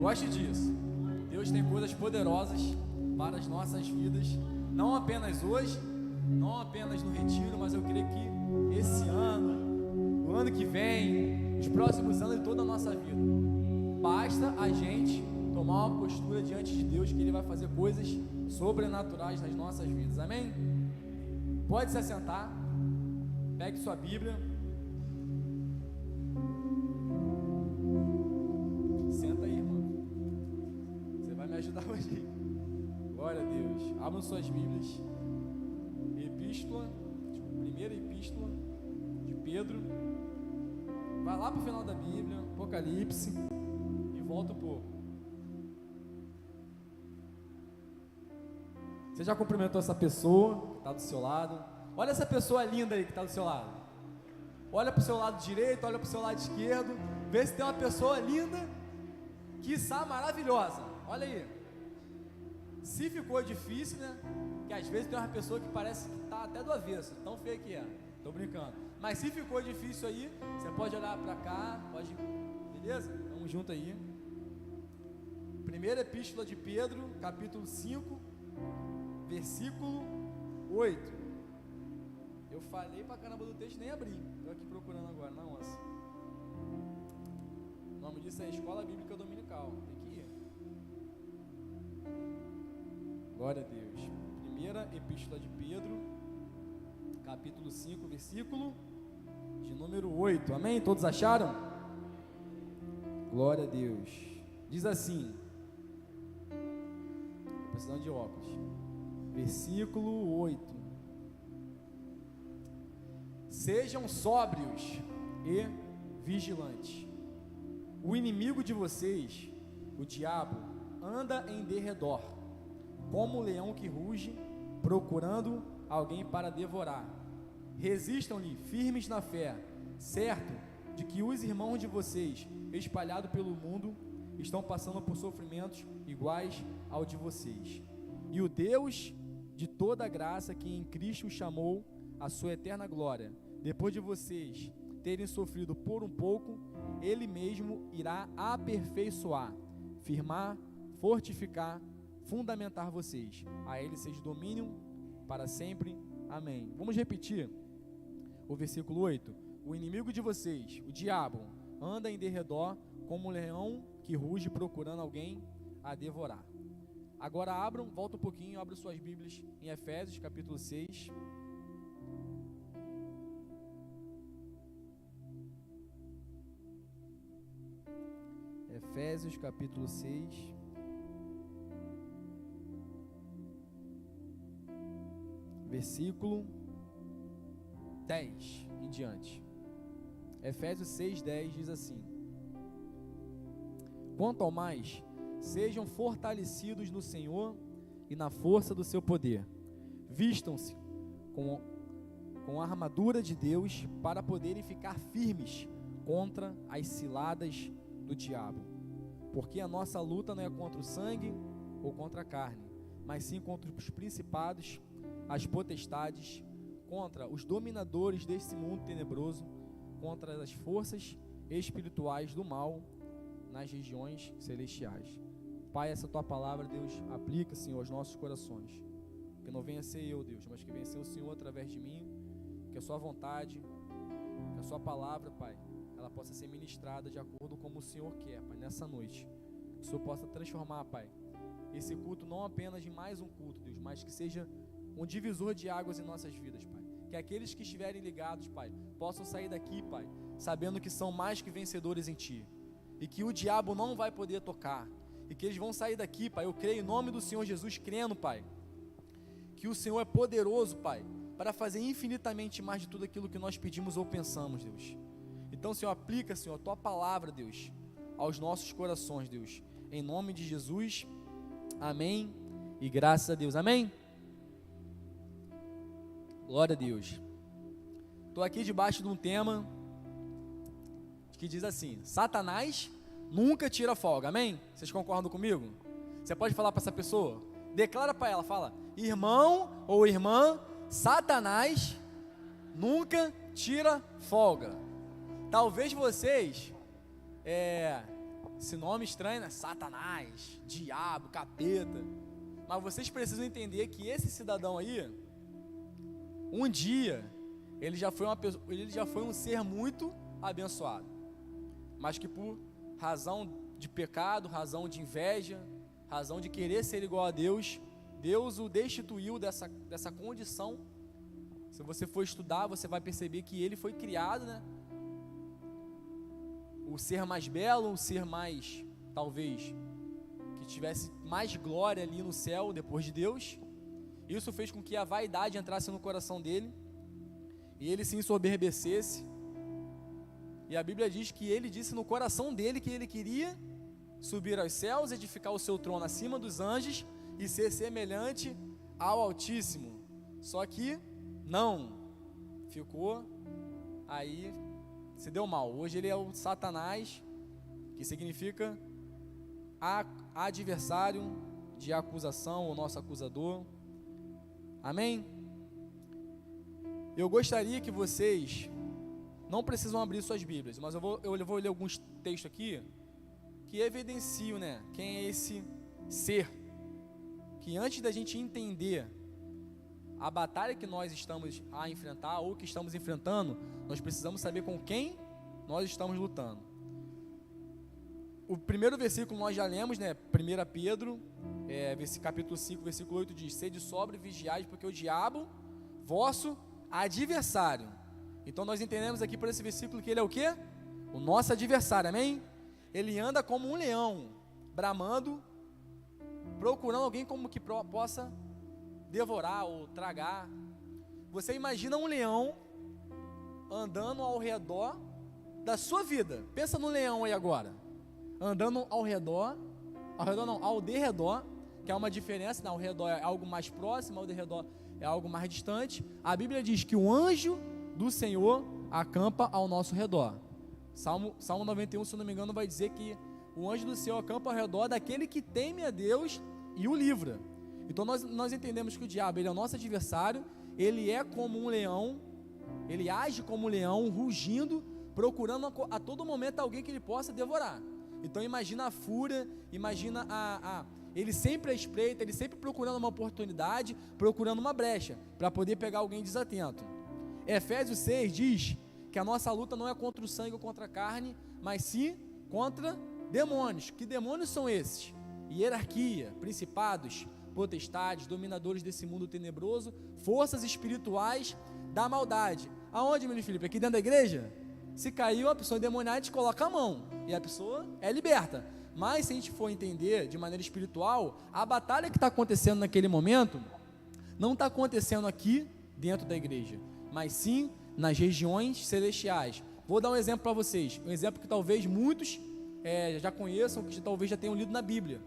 Goste disso. Deus tem coisas poderosas para as nossas vidas, não apenas hoje, não apenas no retiro, mas eu creio que esse ano, o ano que vem, os próximos anos de toda a nossa vida. Basta a gente tomar uma postura diante de Deus, que Ele vai fazer coisas sobrenaturais nas nossas vidas, amém? Pode se assentar, pegue sua Bíblia, senta aí, irmão, você vai me ajudar hoje. Glória a Deus. Abram suas Bíblias, primeira epístola de Pedro, vai lá para o final da Bíblia, Apocalipse, e volta um pouco. Você já cumprimentou essa pessoa que está do seu lado? Olha essa pessoa linda aí que está do seu lado. Olha para o seu lado direito, olha para o seu lado esquerdo, vê se tem uma pessoa linda, quiçá maravilhosa. Olha aí. Se ficou difícil, né? Que às vezes tem uma pessoa que parece que está até do avesso, tão feia que é. Tô brincando. Mas se ficou difícil aí, você pode olhar para cá, pode, beleza? Vamos junto aí. Primeira epístola de Pedro, capítulo 5, versículo 8. Eu falei pra caramba do texto, nem abri. Estou aqui procurando agora, na onça. O nome disso é Escola Bíblica Dominical. Tem que ir. Glória a Deus. Primeira epístola de Pedro, capítulo 5, versículo de número 8. Amém? Todos acharam? Glória a Deus. Diz assim, precisando de óculos. Versículo 8. Sejam sóbrios e vigilantes. O inimigo de vocês, o diabo, anda em derredor, como um leão que ruge, procurando alguém para devorar. Resistam-lhe firmes na fé, certo de que os irmãos de vocês, espalhados pelo mundo, estão passando por sofrimentos iguais ao de vocês. E o Deus de toda a graça, que em Cristo os chamou à sua eterna glória, depois de vocês terem sofrido por um pouco, Ele mesmo irá aperfeiçoar, firmar, fortificar, fundamentar vocês. A Ele seja domínio para sempre. Amém. Vamos repetir o versículo 8. O inimigo de vocês, o diabo, anda em derredor como um leão que ruge procurando alguém a devorar. Agora volta um pouquinho, abram suas Bíblias em Efésios capítulo 6. Efésios capítulo 6. Versículo 10 em diante. Efésios 6:10 diz assim: quanto ao mais, sejam fortalecidos no Senhor e na força do seu poder. Vistam-se com a armadura de Deus para poderem ficar firmes contra as ciladas do diabo. Porque a nossa luta não é contra o sangue ou contra a carne, mas sim contra os principados, as potestades, contra os dominadores desse mundo tenebroso, contra as forças espirituais do mal nas regiões celestiais. Pai, essa tua palavra, Deus, aplica, Senhor, aos nossos corações. Que não venha ser eu, Deus, mas que venha ser o Senhor através de mim. Que a sua vontade, que a sua palavra, Pai, ela possa ser ministrada de acordo como o Senhor quer, Pai, nessa noite. Que o Senhor possa transformar, Pai, esse culto não apenas em mais um culto, Deus, mas que seja um divisor de águas em nossas vidas, Pai. Que aqueles que estiverem ligados, Pai, possam sair daqui, Pai, sabendo que são mais que vencedores em Ti. E que o diabo não vai poder tocar. E que eles vão sair daqui, Pai, eu creio em nome do Senhor Jesus, crendo, Pai, que o Senhor é poderoso, Pai, para fazer infinitamente mais de tudo aquilo que nós pedimos ou pensamos, Deus. Então, Senhor, aplica, Senhor, a tua palavra, Deus, aos nossos corações, Deus. Em nome de Jesus, amém e graças a Deus, amém? Glória a Deus. Estou aqui debaixo de um tema que diz assim: Satanás nunca tira folga, amém? Vocês concordam comigo? Você pode falar para essa pessoa, declara para ela, fala: irmão ou irmã, Satanás nunca tira folga. Talvez vocês esse nome estranho, né? Satanás, diabo, capeta. Mas vocês precisam entender que esse cidadão aí, um dia, ele já foi um ser muito abençoado, mas que por razão de pecado, razão de inveja, razão de querer ser igual a Deus, Deus o destituiu dessa condição. Se você for estudar, você vai perceber que ele foi criado, né? O ser mais belo, o ser mais, talvez, que tivesse mais glória ali no céu, depois de Deus. Isso fez com que a vaidade entrasse no coração dele, e ele se ensoberbecesse, e a Bíblia diz que ele disse no coração dele que ele queria subir aos céus, edificar o seu trono acima dos anjos, e ser semelhante ao Altíssimo. Só que, não, ficou aí, se deu mal. Hoje ele é o Satanás, que significa adversário de acusação, o nosso acusador. Amém? Eu gostaria que vocês, não precisam abrir suas Bíblias, mas eu vou ler alguns textos aqui, que evidenciam, né, quem é esse ser, que antes da gente entender a batalha que nós estamos a enfrentar, ou que estamos enfrentando, nós precisamos saber com quem nós estamos lutando. O primeiro versículo nós já lemos, né, 1 Pedro, capítulo 5, versículo 8 diz: sede sóbrio e vigiai, porque o diabo, vosso adversário. Então nós entendemos aqui por esse versículo que ele é o quê? O nosso adversário, amém? Ele anda como um leão, bramando, procurando alguém como que possa devorar ou tragar. Você imagina um leão andando ao redor da sua vida. Pensa no leão aí agora, andando ao derredor, que é uma diferença, né? Ao redor é algo mais próximo, ao derredor é algo mais distante. A Bíblia diz que o anjo do Senhor acampa ao nosso redor. Salmo 91, se não me engano, vai dizer que o anjo do Senhor acampa ao redor daquele que teme a Deus e o livra. Então nós entendemos que o diabo, ele é o nosso adversário, ele é como um leão, ele age como um leão, rugindo, procurando a todo momento alguém que ele possa devorar. Então imagina a fúria, imagina ele sempre à espreita, ele sempre procurando uma oportunidade, procurando uma brecha, para poder pegar alguém desatento. Efésios 6 diz que a nossa luta não é contra o sangue ou contra a carne, mas sim contra demônios. Que demônios são esses? Hierarquia, principados, potestades, dominadores desse mundo tenebroso, forças espirituais da maldade. Aonde, menino Felipe? Aqui dentro da igreja? Se caiu, a pessoa endemoniada, a gente coloca a mão e a pessoa é liberta. Mas se a gente for entender de maneira espiritual, a batalha que está acontecendo naquele momento não está acontecendo aqui dentro da igreja, mas sim nas regiões celestiais. Vou dar um exemplo para vocês, um exemplo que talvez muitos já conheçam, que talvez já tenham lido na Bíblia.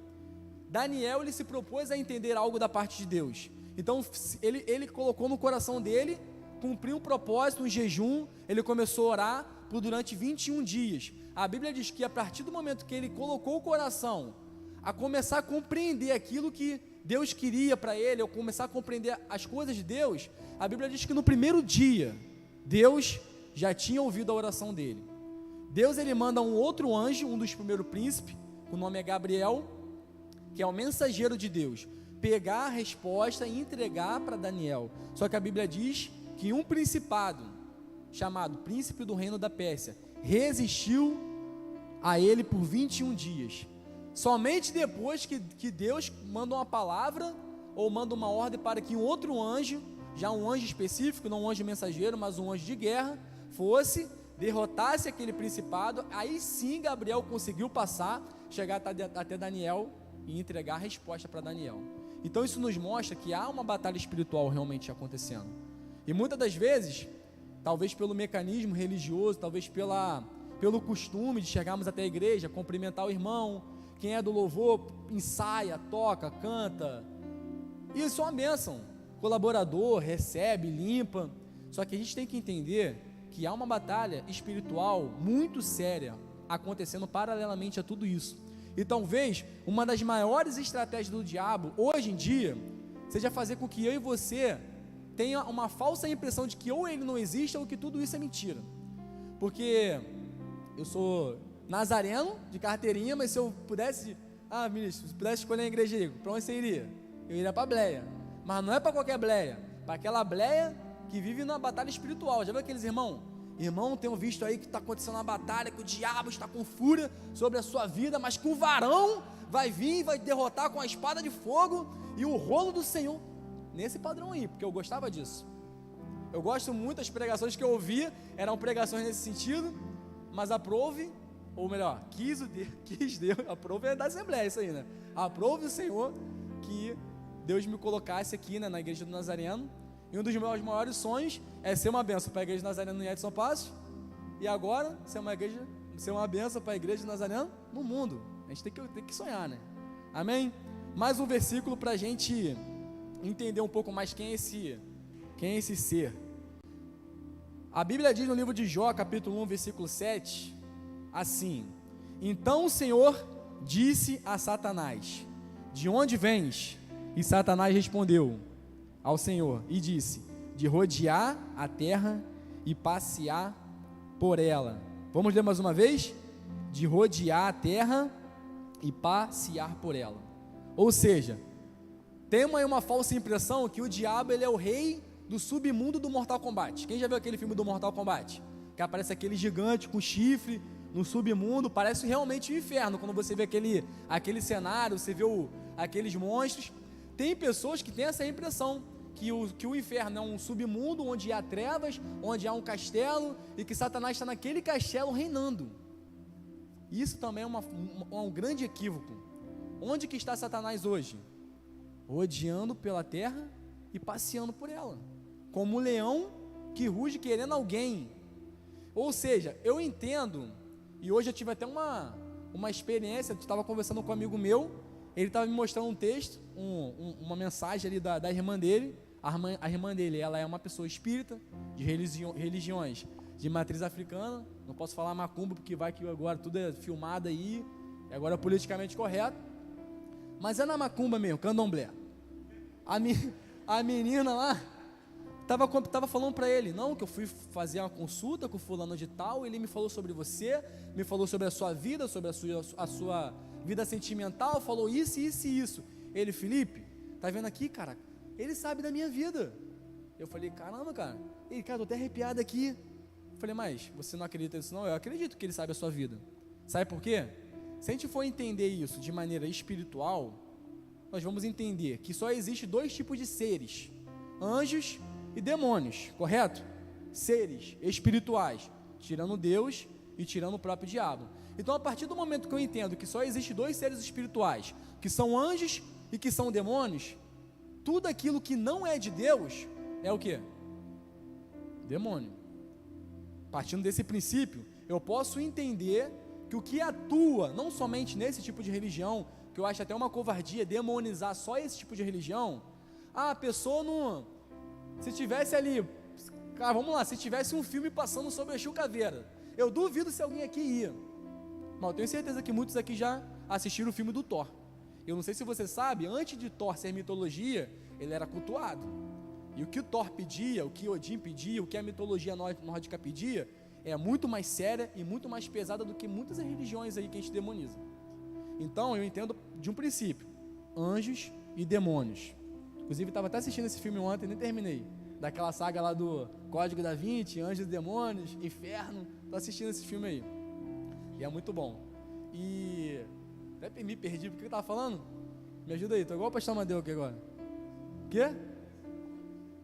Daniel, ele se propôs a entender algo da parte de Deus. Então ele colocou no coração dele cumprir um propósito, um jejum. Ele começou a orar durante 21 dias. A Bíblia diz que a partir do momento que ele colocou o coração a começar a compreender aquilo que Deus queria para ele, ou começar a compreender as coisas de Deus, a Bíblia diz que no primeiro dia Deus já tinha ouvido a oração dele. Deus, ele manda um outro anjo, um dos primeiros príncipes, o nome é Gabriel, que é o mensageiro de Deus, pegar a resposta e entregar para Daniel. Só que a Bíblia diz que um principado, chamado príncipe do reino da Pérsia, resistiu a ele por 21 dias. Somente depois que Deus manda uma palavra, ou manda uma ordem para que um outro anjo, já um anjo específico, não um anjo mensageiro, mas um anjo de guerra, derrotasse aquele principado. Aí sim Gabriel conseguiu passar, chegar até Daniel e entregar a resposta para Daniel. Então isso nos mostra que há uma batalha espiritual realmente acontecendo. E muitas das vezes, talvez pelo mecanismo religioso, talvez pelo costume de chegarmos até a igreja, cumprimentar o irmão, quem é do louvor ensaia, toca, canta, isso é uma bênção. Colaborador, recebe, limpa. Só que a gente tem que entender que há uma batalha espiritual muito séria acontecendo paralelamente a tudo isso. E talvez uma das maiores estratégias do diabo hoje em dia seja fazer com que eu e você tenha uma falsa impressão de que ou ele não existe ou que tudo isso é mentira. Porque eu sou nazareno, de carteirinha, mas se eu pudesse, ministro, se pudesse escolher a igreja aí, para onde você iria? Eu iria para a Bleia, mas não é para qualquer Bleia, para aquela Bleia que vive na batalha espiritual. Já viu aqueles irmãos? Irmão, tenho visto aí que está acontecendo uma batalha, que o diabo está com fúria sobre a sua vida, mas que o varão vai vir e vai derrotar com a espada de fogo e o rolo do Senhor. Nesse padrão aí, porque eu gostava disso. Eu gosto muito das pregações que eu ouvi, eram pregações nesse sentido, mas aprove, ou melhor, quis Deus, aprove é da Assembleia, isso aí, né? Aprove o Senhor que Deus me colocasse aqui, né, na igreja do Nazareno. E um dos meus maiores sonhos é ser uma bênção para a igreja do Nazareno em Edson Passos, e agora ser uma bênção para a igreja do Nazareno no mundo. A gente tem que sonhar, né? Amém? Mais um versículo para a gente entender um pouco mais quem é esse ser. A Bíblia diz no livro de Jó, capítulo 1, versículo 7, assim: então o Senhor disse a Satanás: de onde vens? E Satanás respondeu ao Senhor e disse: de rodear a terra e passear por ela. Vamos ler mais uma vez? De rodear a terra e passear por ela. Ou seja, tem uma falsa impressão que o diabo ele é o rei do submundo do Mortal Kombat. Quem já viu aquele filme do Mortal Kombat? Que aparece aquele gigante com chifre no submundo, parece realmente um inferno, quando você vê aquele cenário, você vê aqueles monstros. Tem pessoas que têm essa impressão, que o inferno é um submundo onde há trevas, onde há um castelo, e que Satanás está naquele castelo reinando. Isso também é um grande equívoco. Onde que está Satanás hoje? Rodeando pela terra e passeando por ela, como um leão que ruge querendo alguém. Ou seja, eu entendo, e hoje eu tive até uma experiência, eu estava conversando com um amigo meu, ele estava me mostrando um texto, uma mensagem ali da irmã dele. A irmã dele, ela é uma pessoa espírita, de religiões de matriz africana, não posso falar macumba, porque vai que agora tudo é filmado aí, agora é politicamente correto, mas é na macumba mesmo, candomblé. A menina lá estava falando para ele, não, que eu fui fazer uma consulta com fulano de tal, ele me falou sobre você, me falou sobre a sua vida, sobre a sua vida sentimental, falou isso, isso e isso. Ele: Felipe, tá vendo aqui, cara? Ele sabe da minha vida. Eu falei: caramba, cara. Ele: cara, tô até arrepiado aqui. Eu falei: mas você não acredita nisso não? Eu acredito que ele sabe a sua vida. Sabe por quê? Se a gente for entender isso de maneira espiritual, nós vamos entender que só existe dois tipos de seres: anjos e demônios, correto? Seres espirituais, tirando Deus e tirando o próprio diabo. Então, a partir do momento que eu entendo que só existe dois seres espirituais, que são anjos e que são demônios, tudo aquilo que não é de Deus é o quê? Demônio. Partindo desse princípio, eu posso entender que o que atua, não somente nesse tipo de religião, que eu acho até uma covardia demonizar só esse tipo de religião. A pessoa não... Se tivesse ali... Cara, vamos lá, se tivesse um filme passando sobre a Exu Caveira, eu duvido se alguém aqui ia. Mas eu tenho certeza que muitos aqui já assistiram o filme do Thor. Eu não sei se você sabe, antes de Thor ser mitologia, ele era cultuado. E o que o Thor pedia, o que Odin pedia, o que a mitologia nórdica pedia, é muito mais séria e muito mais pesada do que muitas religiões aí que a gente demoniza. Então, eu entendo de um princípio: anjos e demônios. Inclusive, estava até assistindo esse filme ontem, nem terminei. Daquela saga lá do Código da Vinci, Anjos e Demônios, Inferno. Estou assistindo esse filme aí. E é muito bom. E... até me perdi, porque eu estava falando? Me ajuda aí, estou igual o pastor Amadeu aqui agora. O quê?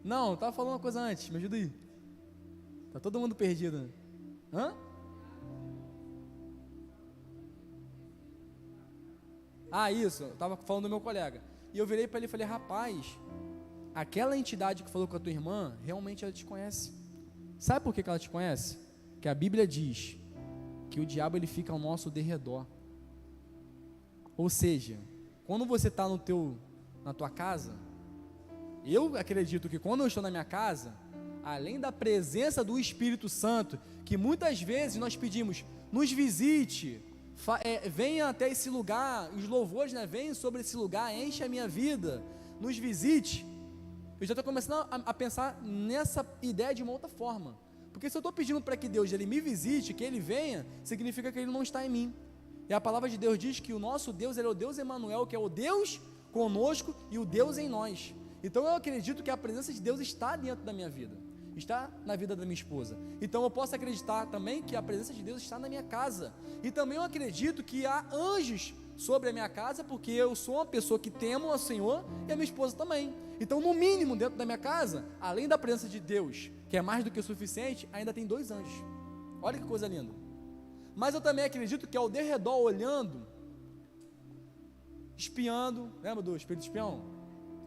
Não, estava falando uma coisa antes, me ajuda aí. Está todo mundo perdido, né? Hã? Isso, eu estava falando do meu colega. E eu virei para ele e falei: rapaz, aquela entidade que falou com a tua irmã, realmente ela te conhece. Sabe por que ela te conhece? Que a Bíblia diz que o diabo ele fica ao nosso derredor. Ou seja, quando você está na tua casa, eu acredito que quando eu estou na minha casa, além da presença do Espírito Santo, que muitas vezes nós pedimos: nos visite, venha até esse lugar, os louvores, né, venham sobre esse lugar, enche a minha vida, nos visite. Eu já estou começando a pensar nessa ideia de uma outra forma, Porque se eu estou pedindo para que Deus ele me visite, que ele venha, significa que ele não está em mim. E a palavra de Deus diz que o nosso Deus, ele é o Deus Emanuel, que é o Deus conosco e o Deus em nós. Então eu acredito que a presença de Deus está dentro da minha vida, está na vida da minha esposa. Então eu posso acreditar também que a presença de Deus está na minha casa. E também eu acredito que há anjos sobre a minha casa, porque eu sou uma pessoa que temo ao Senhor e a minha esposa também. Então, no mínimo, dentro da minha casa, além da presença de Deus, que é mais do que o suficiente, ainda tem 2 anjos. Olha que coisa linda. Mas eu também acredito que ao derredor, olhando, espiando, lembra do espírito espião?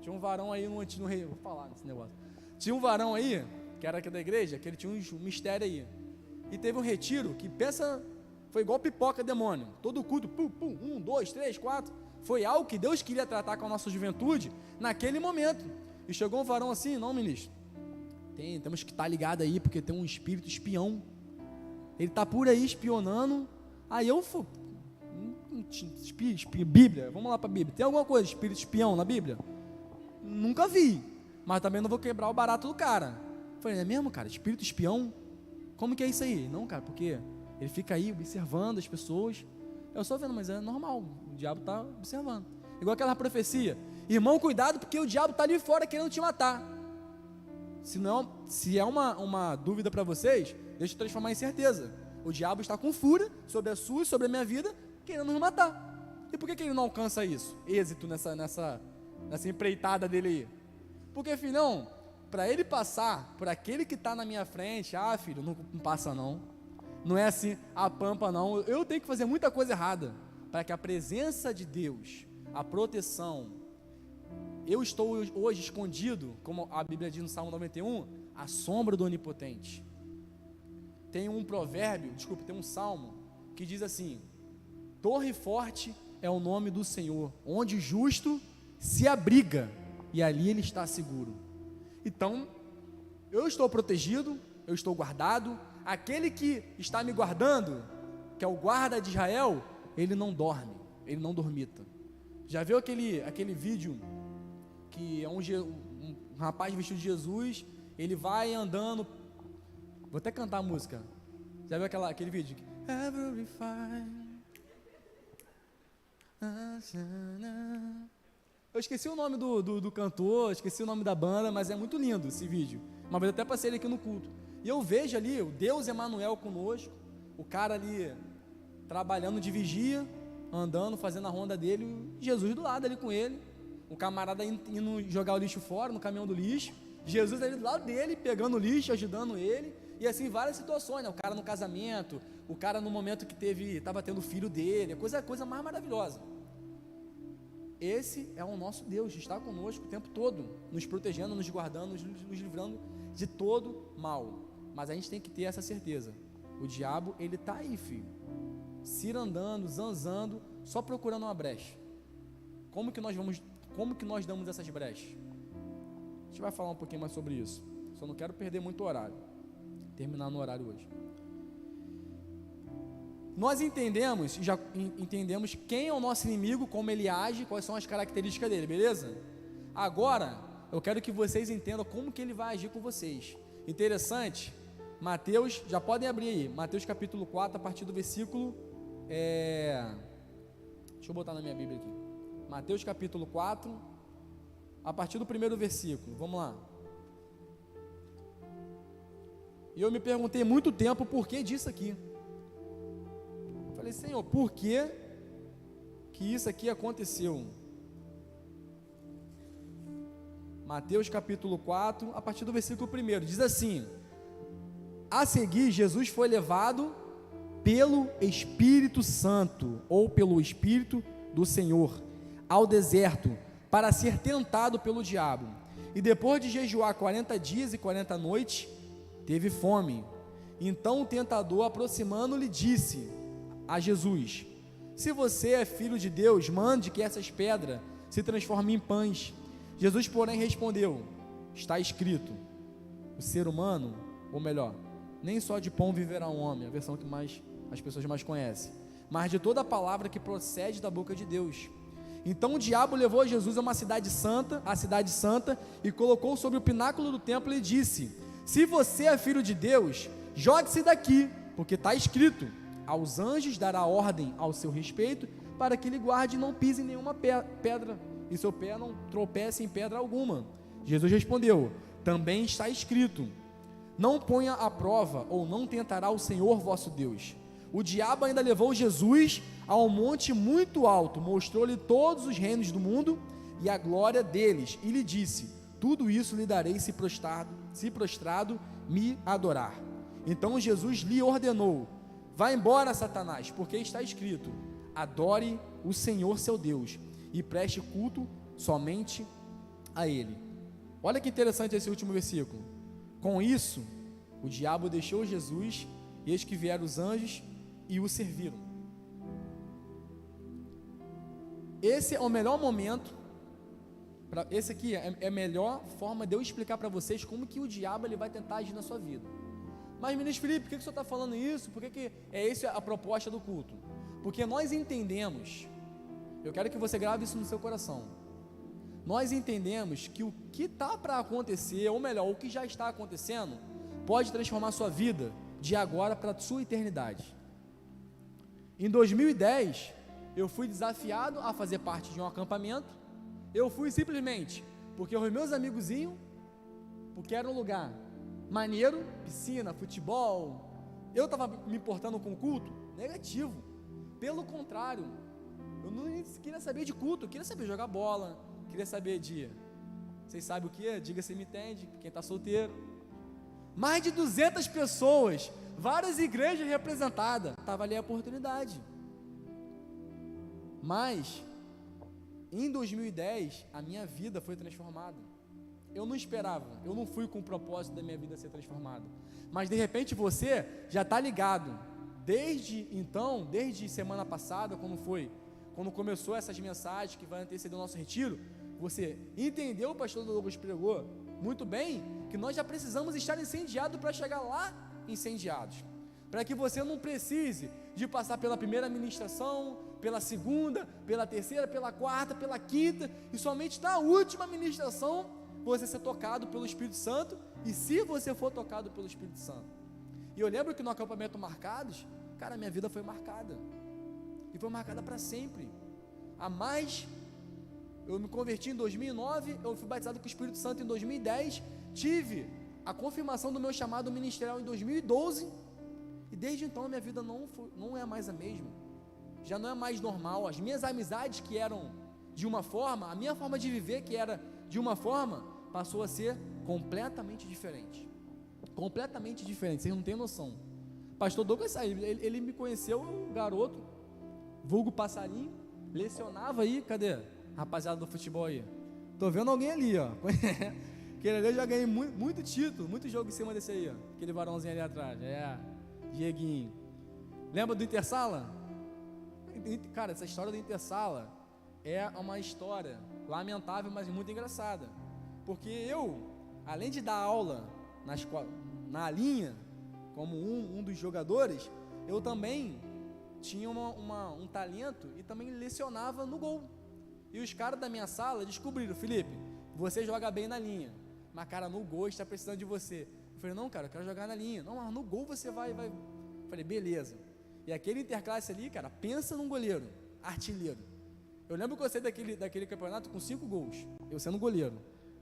Tinha um varão aí no rei, vou falar nesse negócio. Tinha um varão aí, que era aqui da igreja, que ele tinha um mistério aí. E teve um retiro que pensa, foi igual pipoca demônio. Todo culto, pum, pum, 1, 2, 3, 4. Foi algo que Deus queria tratar com a nossa juventude naquele momento. E chegou um varão assim, não, ministro, temos que estar ligado aí, porque tem um espírito espião. Ele está por aí espionando. Aí eu fui, Bíblia, vamos lá para a Bíblia. Tem alguma coisa de espírito espião na Bíblia? Nunca vi, mas também não vou quebrar o barato do cara. Falei, é mesmo, cara? Espírito espião? Como que é isso aí? Não, cara, porque ele fica aí observando as pessoas. Eu só vendo, mas é normal, o diabo está observando. Igual aquela profecia, irmão, cuidado, porque o diabo está ali fora querendo te matar. Se é uma dúvida para vocês, deixa eu transformar em certeza. O diabo está com fúria sobre a sua e sobre a minha vida, querendo nos matar. E por que ele não alcança isso? Êxito nessa empreitada dele aí. Porque, filhão, para ele passar por aquele que está na minha frente, filho, não passa não. Não é assim, a pampa não. Eu tenho que fazer muita coisa errada para que a presença de Deus, a proteção, eu estou hoje escondido, como a Bíblia diz no Salmo 91, à sombra do Onipotente. Tem um tem um salmo que diz assim: torre forte é o nome do Senhor, onde o justo se abriga e ali ele está seguro. Então, eu estou protegido, eu estou guardado. Aquele que está me guardando, que é o guarda de Israel, ele não dorme, ele não dormita. Já viu aquele vídeo que é um rapaz vestido de Jesus, ele vai andando, vou até cantar a música. Já viu aquele vídeo? Every fire. Eu esqueci o nome do cantor, esqueci o nome da banda, mas é muito lindo esse vídeo. Uma vez eu até passei ele aqui no culto. E eu vejo ali o Deus Emanuel conosco, o cara ali trabalhando de vigia, andando, fazendo a ronda dele, Jesus do lado ali com ele, o camarada indo jogar o lixo fora, no caminhão do lixo, Jesus ali do lado dele, pegando o lixo, ajudando ele, e assim várias situações, né? O cara no casamento, o cara no momento que estava tendo o filho dele, coisa mais maravilhosa. Esse é o nosso Deus, está conosco o tempo todo, nos protegendo, nos guardando, nos livrando de todo mal. Mas a gente tem que ter essa certeza. O diabo, ele está aí, filho, cirandando, zanzando, só procurando uma brecha. Como que nós damos essas brechas? A gente vai falar um pouquinho mais sobre isso. Só não quero perder muito horário. Terminar no horário hoje. Nós já entendemos quem é o nosso inimigo, como ele age, quais são as características dele, beleza? Agora, eu quero que vocês entendam como que ele vai agir com vocês. Interessante, Mateus, já podem abrir aí, Mateus capítulo 4, a partir do versículo, deixa eu botar na minha Bíblia aqui, Mateus capítulo 4, a partir do primeiro versículo, vamos lá. E eu me perguntei muito tempo por que disso aqui. Falei, Senhor, por que isso aqui aconteceu? Mateus capítulo 4, a partir do versículo 1, diz assim: a seguir, Jesus foi levado pelo Espírito Santo, ou pelo Espírito do Senhor, ao deserto, para ser tentado pelo diabo. E depois de jejuar 40 dias e 40 noites, teve fome. Então o tentador, aproximando-lhe, disse a Jesus: se você é filho de Deus, mande que essas pedras se transformem em pães. Jesus, porém, respondeu: está escrito, o ser humano, ou melhor, nem só de pão viverá um homem, a versão que as pessoas mais conhecem, mas de toda a palavra que procede da boca de Deus. Então o diabo levou Jesus a uma cidade santa, e colocou sobre o pináculo do templo e disse: Se você é filho de Deus, jogue-se daqui, porque está escrito: aos anjos dará ordem ao seu respeito, para que ele guarde e não pise em nenhuma pedra, e seu pé não tropece em pedra alguma. Jesus respondeu: também está escrito: não ponha à prova, ou não tentará o Senhor vosso Deus. O diabo ainda levou Jesus a um monte muito alto, mostrou-lhe todos os reinos do mundo e a glória deles, e lhe disse: tudo isso lhe darei se prostrado me adorar. Então Jesus lhe ordenou: vá embora, Satanás, porque está escrito: adore o Senhor seu Deus e preste culto somente a Ele. Olha que interessante esse último versículo. Com isso, o diabo deixou Jesus, e eis que vieram os anjos e o serviram. Esse é o melhor momento, esse aqui é a melhor forma de eu explicar para vocês como que o diabo ele vai tentar agir na sua vida. Mas, ministro Felipe, por que o senhor está falando isso? Por que é essa a proposta do culto? Porque nós entendemos, eu quero que você grave isso no seu coração, nós entendemos que o que está para acontecer, ou melhor, o que já está acontecendo, pode transformar a sua vida de agora para a sua eternidade. Em 2010, eu fui desafiado a fazer parte de um acampamento. Eu fui simplesmente porque os meus amigos iam, porque era um lugar maneiro, piscina, futebol. Eu estava me importando com o culto? Negativo. Pelo contrário, eu não queria saber de culto, eu queria saber de jogar bola, queria saber de, vocês sabem o que? Diga se me entende, quem está solteiro. Mais de 200 pessoas, várias igrejas representadas, estava ali a oportunidade. Mas, em 2010, a minha vida foi transformada. Eu não esperava, eu não fui com o propósito da minha vida ser transformada. Mas de repente você já está ligado. Desde então, desde semana passada, quando começou essas mensagens que vai anteceder o nosso retiro, você entendeu, o pastor Douglas pregou muito bem, que nós já precisamos estar incendiados para chegar lá incendiados. Para que você não precise de passar pela primeira ministração, pela segunda, pela terceira, pela quarta, pela quinta, e somente na última ministração você ser tocado pelo Espírito Santo, e se você for tocado pelo Espírito Santo. E eu lembro que no acampamento Marcados, cara, minha vida foi marcada, e foi marcada para sempre. Eu me converti em 2009, eu fui batizado com o Espírito Santo em 2010, tive a confirmação do meu chamado ministerial em 2012, e desde então a minha vida não é mais a mesma, já não é mais normal. As minhas amizades que eram de uma forma, a minha forma de viver que era de uma forma, passou a ser completamente diferente, vocês não têm noção. Pastor Douglas, ele me conheceu, um garoto, vulgo passarinho, lecionava aí, cadê? Rapaziada do futebol aí, tô vendo alguém ali, ó, aquele ali eu já ganhei muito título, muito jogo em cima desse aí, ó. Aquele varãozinho ali atrás, Dieguinho, lembra do Intersala? Cara, essa história do Intersala é uma história lamentável, mas muito engraçada, porque eu, além de dar aula na escola, na linha, como um dos jogadores, eu também tinha um talento e também lecionava no gol. E os caras da minha sala descobriram: Felipe, você joga bem na linha, mas cara, no gol está precisando de você. Eu falei: não, cara, eu quero jogar na linha. Não, mas no gol você vai. Eu falei: beleza. E aquele interclasse ali, cara, pensa num goleiro, artilheiro. Eu lembro que eu saí daquele campeonato com 5 gols, eu sendo goleiro.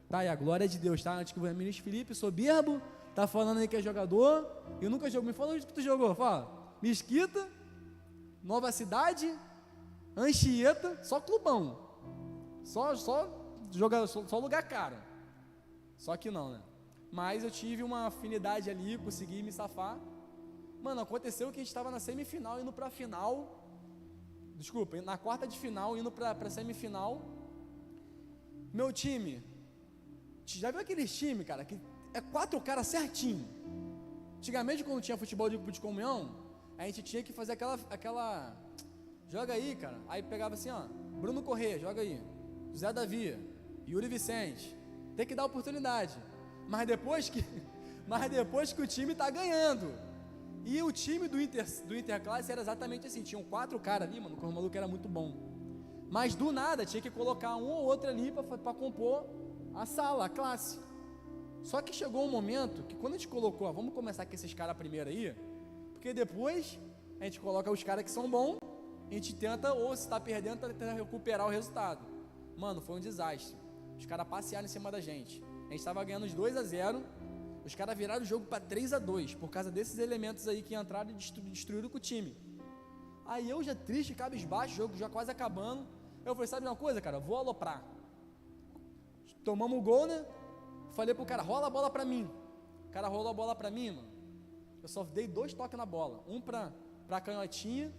Tá, e a glória de Deus, tá? Antes que o ministro Felipe, soberbo, tá falando aí que é jogador, eu nunca joguei. Me fala onde que tu jogou, fala. Mesquita, Nova Cidade, Anchieta, só clubão, só lugar caro. Só que não, né? Mas eu tive uma afinidade ali, consegui me safar. Mano, aconteceu que a gente estava na semifinal, indo pra final, na quarta de final, indo pra semifinal. Meu time, já viu aqueles times, cara, que é 4 caras certinho? Antigamente, quando tinha futebol de grupo de comunhão, a gente tinha que fazer aquela joga aí, cara. Aí pegava assim, ó, Bruno Corrêa, joga aí, José Davi, Yuri Vicente. Tem que dar oportunidade. Mas depois que o time tá ganhando. E o time do Interclasse era exatamente assim, tinham 4 caras ali, mano, que o maluco era muito bom. Mas do nada tinha que colocar um ou outro ali para compor a sala, a classe. Só que chegou um momento que quando a gente colocou, vamos começar com esses caras primeiro aí, porque depois a gente coloca os caras que são bons, a gente tenta, ou se está perdendo, tenta recuperar o resultado. Mano, foi um desastre. Os caras passearam em cima da gente. A gente estava ganhando os 2-0, os caras viraram o jogo para 3-2, por causa desses elementos aí que entraram e destruíram com o time. Aí eu já triste, cabisbaixo, o jogo já quase acabando. Eu falei, sabe uma coisa, cara, vou aloprar. Tomamos o gol, né? Falei pro cara, rola a bola pra mim. O cara rolou a bola pra mim, mano. Eu só dei 2 toques na bola. Um pra canhotinha,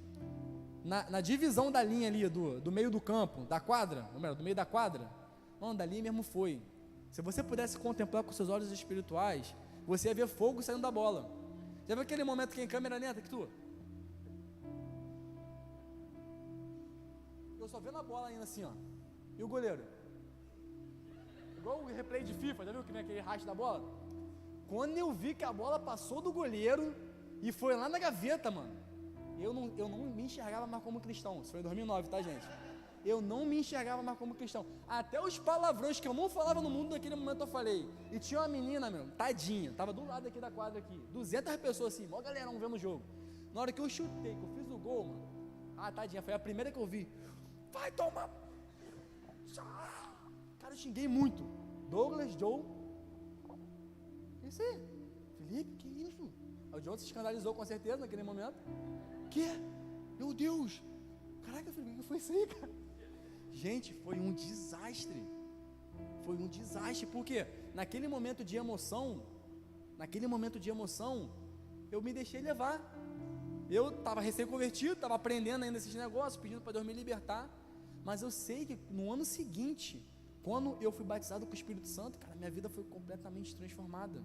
na divisão da linha ali, do meio do campo, da quadra, do meio da quadra. Mano, dali mesmo foi. Se você pudesse contemplar com seus olhos espirituais, você ia ver fogo saindo da bola. Já viu aquele momento que em câmera lenta que tu... Eu só vendo a bola ainda assim, ó. E o goleiro? Igual o replay de FIFA, já viu que vem aquele raste da bola? Quando eu vi que a bola passou do goleiro e foi lá na gaveta, mano, eu não me enxergava mais como cristão. Isso foi em 2009, tá, gente? Eu não me enxergava mais como cristão. Até os palavrões que eu não falava no mundo naquele momento eu falei. E tinha uma menina, meu, tadinha, tava do lado aqui da quadra aqui, 200 pessoas assim, mó galerão vendo o jogo. Na hora que eu chutei, que eu fiz o gol, mano, tadinha, foi a primeira que eu vi. Vai tomar. Cara, eu xinguei muito. Douglas, Joe. Isso aí. Felipe, que isso? O John se escandalizou com certeza naquele momento. Que? Meu Deus. Caraca, Felipe, o que foi isso aí, cara? Gente, foi um desastre. Foi um desastre, porque naquele momento de emoção, eu me deixei levar. Eu estava recém-convertido, estava aprendendo ainda esses negócios, pedindo para Deus me libertar. Mas eu sei que no ano seguinte, quando eu fui batizado com o Espírito Santo, cara, minha vida foi completamente transformada.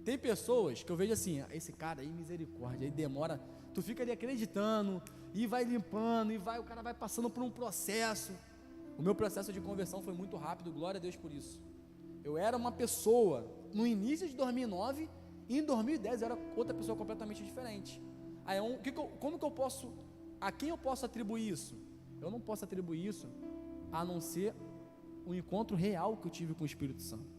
Tem pessoas que eu vejo assim, esse cara aí, misericórdia, aí demora, tu fica ali acreditando, e vai limpando, o cara vai passando por um processo. O meu processo de conversão foi muito rápido, glória a Deus por isso. Eu era uma pessoa, no início de 2009, e em 2010 eu era outra pessoa completamente diferente. Aí, a quem eu posso atribuir isso? Eu não posso atribuir isso, a não ser o encontro real que eu tive com o Espírito Santo.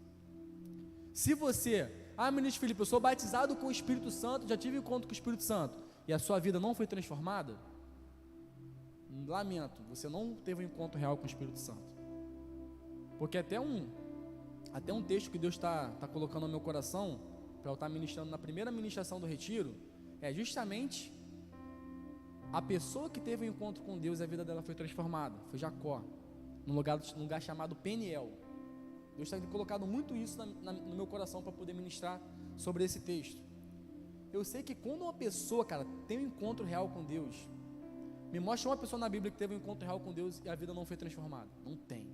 Se você, ministro Felipe, eu sou batizado com o Espírito Santo, já tive encontro com o Espírito Santo, e a sua vida não foi transformada, lamento, você não teve um encontro real com o Espírito Santo. Porque até um texto que Deus está colocando no meu coração, para eu estar ministrando na primeira ministração do retiro, é justamente a pessoa que teve um encontro com Deus e a vida dela foi transformada, foi Jacó, num lugar chamado Peniel. Deus tem colocado muito isso no meu coração para poder ministrar sobre esse texto. Eu sei que quando uma pessoa, cara, tem um encontro real com Deus, me mostra uma pessoa na Bíblia que teve um encontro real com Deus e a vida não foi transformada. Não tem.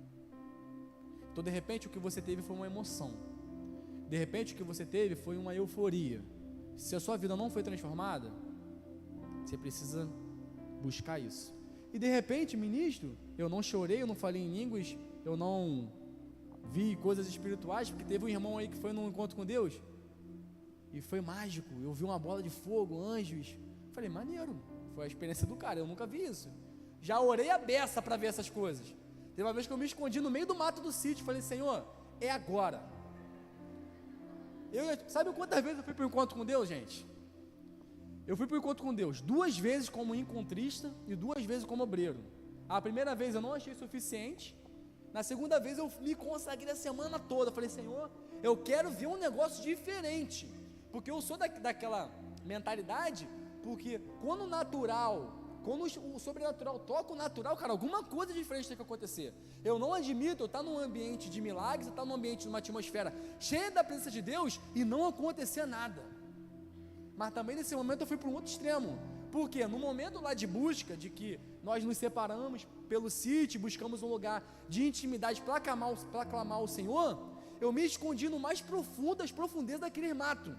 Então, de repente, o que você teve foi uma emoção. De repente, o que você teve foi uma euforia. Se a sua vida não foi transformada, você precisa buscar isso. E de repente, ministro, eu não chorei, eu não falei em línguas, eu não vi coisas espirituais, porque teve um irmão aí que foi num encontro com Deus, e foi mágico, eu vi uma bola de fogo, anjos, falei, maneiro, foi a experiência do cara, eu nunca vi isso. Já orei a beça para ver essas coisas. Teve uma vez que eu me escondi no meio do mato do sítio, falei, Senhor, é agora. Sabe quantas vezes eu fui para o encontro com Deus, gente? Eu fui para o encontro com Deus 2 vezes como encontrista e 2 vezes como obreiro. A primeira vez eu não achei suficiente. Na segunda vez eu me consagrei a semana toda. Falei, Senhor, eu quero ver um negócio diferente. Porque eu sou daquela mentalidade, porque quando o sobrenatural toca o natural, cara, alguma coisa diferente tem que acontecer. Eu não admito eu estar num ambiente de milagres, eu estar num ambiente, numa atmosfera cheia da presença de Deus e não acontecer nada. Mas também nesse momento eu fui para um outro extremo. Porque no momento lá de busca, de que nós nos separamos pelo sítio, buscamos um lugar de intimidade para clamar ao Senhor, eu me escondi no mais profundo, das profundezas daquele mato.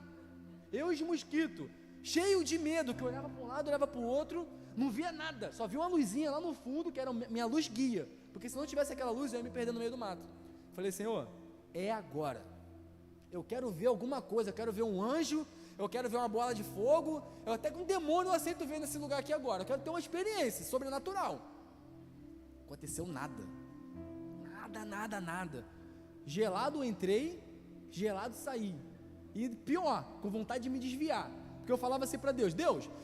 Eu e os mosquitos, cheio de medo, que eu olhava para um lado, olhava para o outro, não via nada, só via uma luzinha lá no fundo, que era minha luz guia, porque se não tivesse aquela luz, eu ia me perder no meio do mato. Falei, Senhor, é agora, eu quero ver alguma coisa, eu quero ver um anjo, eu quero ver uma bola de fogo, eu até com um demônio eu aceito ver nesse lugar aqui agora, eu quero ter uma experiência sobrenatural. Aconteceu nada, gelado eu entrei, gelado sair. E pior, com vontade de me desviar. Porque eu falava assim para Deus,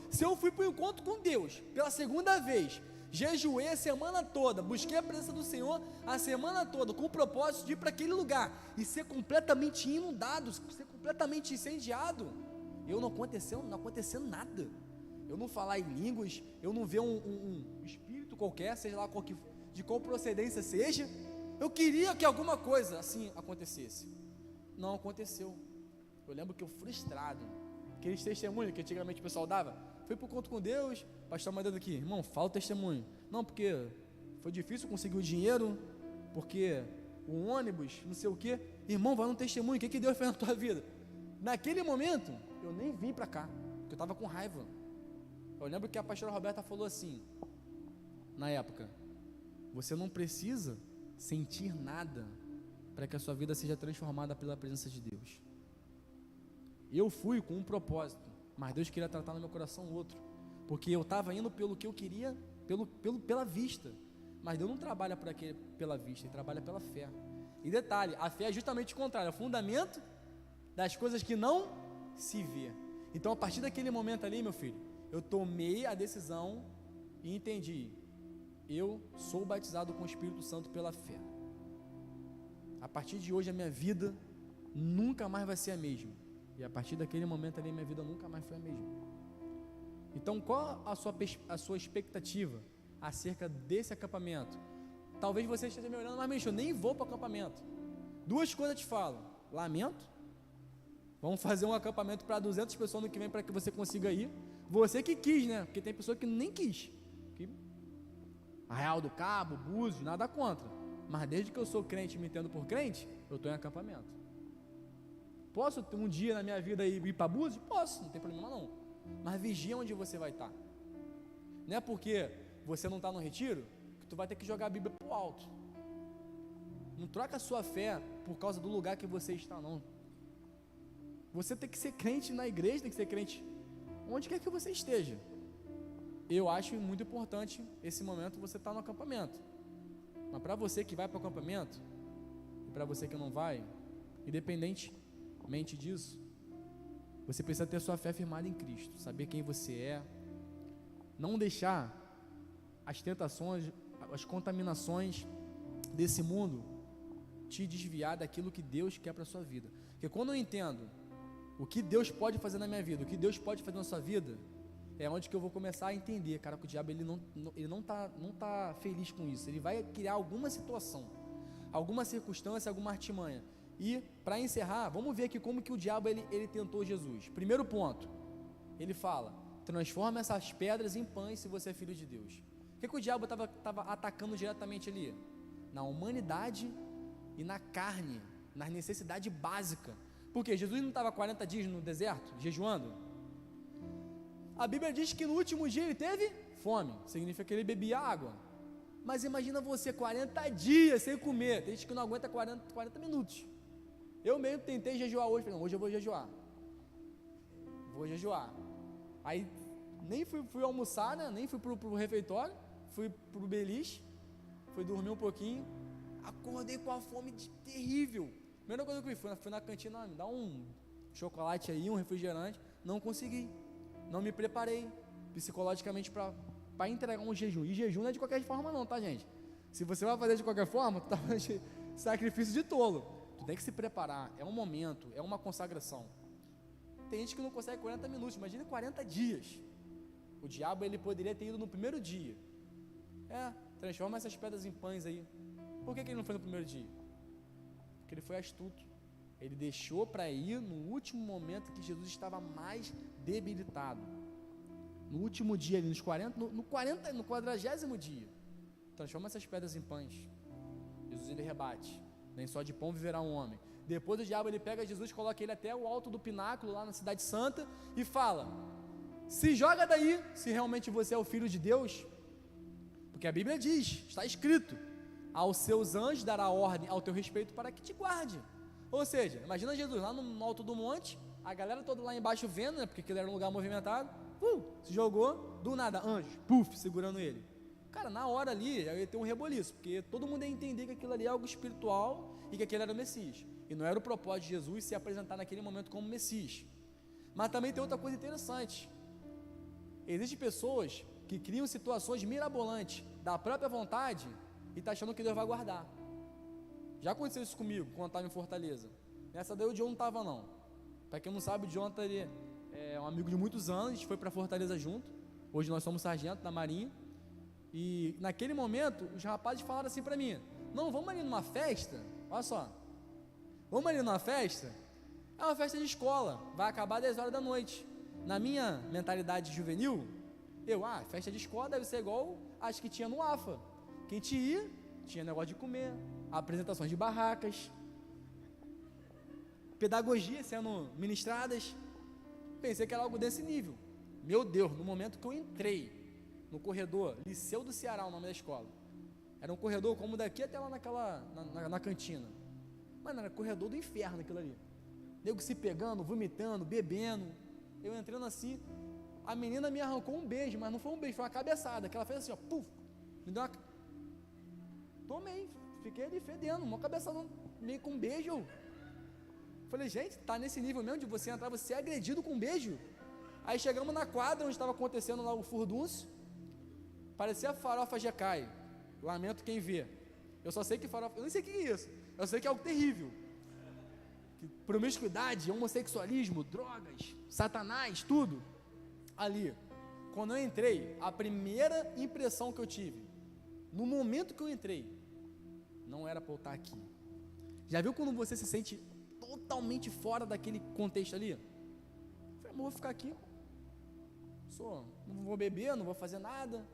se eu fui para o encontro com Deus pela segunda vez, jejuei a semana toda, busquei a presença do Senhor a semana toda, com o propósito de ir para aquele lugar e ser completamente inundado, ser completamente incendiado, não aconteceu nada. Eu não falar em línguas, eu não ver um espírito qualquer, seja lá de qual procedência seja. Eu queria que alguma coisa assim acontecesse. Não aconteceu. Eu lembro que eu frustrado, aqueles testemunhos que antigamente o pessoal dava, fui para o encontro com Deus, pastor mandando aqui, irmão, fala o testemunho. Não, porque foi difícil conseguir o dinheiro, porque o ônibus, não sei o que. Irmão, vai no testemunho, o que Deus fez na tua vida? Naquele momento, eu nem vim para cá, porque eu estava com raiva. Eu lembro que a pastora Roberta falou assim, na época, você não precisa sentir nada para que a sua vida seja transformada pela presença de Deus. Eu fui com um propósito, mas Deus queria tratar no meu coração outro, porque eu estava indo pelo que eu queria, pela vista, mas Deus não trabalha pela vista, Ele trabalha pela fé. E detalhe, a fé é justamente o contrário, é o fundamento das coisas que não se vê. Então a partir daquele momento ali, meu filho, eu tomei a decisão e entendi, eu sou batizado com o Espírito Santo pela fé. A partir de hoje a minha vida nunca mais vai ser a mesma. E a partir daquele momento ali, minha vida nunca mais foi a mesma. Então, qual a sua expectativa acerca desse acampamento? Talvez você esteja me olhando, mas eu nem vou para o acampamento. Duas coisas eu te falo. Lamento. Vamos fazer um acampamento para 200 pessoas no que vem para que você consiga ir. Você que quis, né? Porque tem pessoa que nem quis. Arraial do Cabo, Búzios, nada contra. Mas desde que eu sou crente e me entendo por crente, eu estou em acampamento. Posso um dia na minha vida ir para Búzios? Posso, não tem problema não. Mas vigia onde você vai estar. Não é porque você não está no retiro que tu vai ter que jogar a Bíblia para o alto. Não troca a sua fé por causa do lugar que você está, não. Você tem que ser crente na igreja, tem que ser crente onde quer que você esteja. Eu acho muito importante esse momento você estar no acampamento. Mas para você que vai para o acampamento e para você que não vai, independentemente disso, você precisa ter a sua fé firmada em Cristo, saber quem você é, não deixar as tentações, as contaminações desse mundo te desviar daquilo que Deus quer para a sua vida. Porque quando eu entendo o que Deus pode fazer na minha vida, o que Deus pode fazer na sua vida, é onde que eu vou começar a entender, cara, que o diabo ele não tá feliz com isso. Ele vai criar alguma situação, alguma circunstância, alguma artimanha. E para encerrar, vamos ver aqui como que o diabo ele tentou Jesus. Primeiro ponto, ele fala: transforma essas pedras em pães se você é filho de Deus. O que o diabo estava atacando diretamente ali? Na humanidade e na carne, na necessidade básica. Porque Jesus não estava 40 dias no deserto, jejuando? A Bíblia diz que no último dia ele teve fome, significa que ele bebia água. Mas imagina você 40 dias sem comer, tem gente que não aguenta 40 minutos. Eu mesmo tentei jejuar hoje, falei, não, hoje eu vou jejuar. Aí nem fui almoçar, né? Nem fui pro refeitório, fui pro beliche, fui dormir um pouquinho, acordei com a fome terrível. Primeira coisa que eu fui na cantina, me dá um chocolate aí, um refrigerante, não consegui, não me preparei psicologicamente para entregar um jejum. E jejum não é de qualquer forma não, tá, gente? Se você vai fazer de qualquer forma, tu tá fazendo sacrifício de tolo. Tu tem que se preparar, é um momento, é uma consagração. Tem gente que não consegue 40 minutos, imagina 40 dias. O diabo ele poderia ter ido no primeiro dia. Transforma essas pedras em pães aí. Por que ele não foi no primeiro dia? Porque ele foi astuto. Ele deixou para ir no último momento que Jesus estava mais debilitado. No último dia, ali, no 40º dia. Transforma essas pedras em pães. Jesus ele rebate. Nem só de pão viverá um homem. Depois o diabo ele pega Jesus, coloca ele até o alto do pináculo lá na cidade santa e fala: se joga daí, se realmente você é o filho de Deus, porque a Bíblia diz, está escrito: aos seus anjos dará ordem ao teu respeito para que te guarde. Ou seja, imagina Jesus lá no alto do monte, a galera toda lá embaixo vendo, né, porque aquele era um lugar movimentado, se jogou, do nada, anjos, segurando ele. Cara, na hora ali, eu ia ter um reboliço, porque todo mundo ia entender que aquilo ali é algo espiritual e que aquele era o Messias. E não era o propósito de Jesus se apresentar naquele momento como Messias. Mas também tem outra coisa interessante. Existem pessoas que criam situações mirabolantes da própria vontade e tá achando que Deus vai guardar. Já aconteceu isso comigo, quando eu estava em Fortaleza. Nessa daí o John não estava não. Para quem não sabe, o John ele é um amigo de muitos anos, a gente foi para Fortaleza junto. Hoje nós somos sargento da Marinha. E naquele momento, os rapazes falaram assim para mim: não, vamos ali numa festa, olha só, vamos ali numa festa, é uma festa de escola, vai acabar 10 horas da noite. Na minha mentalidade juvenil, festa de escola deve ser igual as que tinha no AFA. Quem te ia, tinha negócio de comer, apresentações de barracas, pedagogia sendo ministradas. Pensei que era algo desse nível. Meu Deus, no momento que eu entrei no corredor, Liceu do Ceará, o nome da escola, era um corredor como daqui até lá na cantina. Mano, era corredor do inferno aquilo ali. Nego se pegando, vomitando, bebendo. Eu entrando assim, a menina me arrancou um beijo, mas não foi um beijo, foi uma cabeçada, que ela fez assim, ó, puf, me deu uma... Tomei, fiquei ali fedendo, uma cabeçada meio com um beijo. Falei, gente, tá nesse nível mesmo de você entrar, você é agredido com um beijo? Aí chegamos na quadra onde estava acontecendo lá o furdúncio, parecia a farofa Jecai, lamento quem vê. Eu só sei que farofa, eu nem sei o que é isso, eu sei que é algo terrível. Promiscuidade, homossexualismo, drogas, satanás, tudo. Ali, quando eu entrei, a primeira impressão que eu tive, no momento que eu entrei, não era para eu estar aqui. Já viu quando você se sente totalmente fora daquele contexto ali? Eu falei, vou ficar aqui, não vou beber, não vou fazer nada.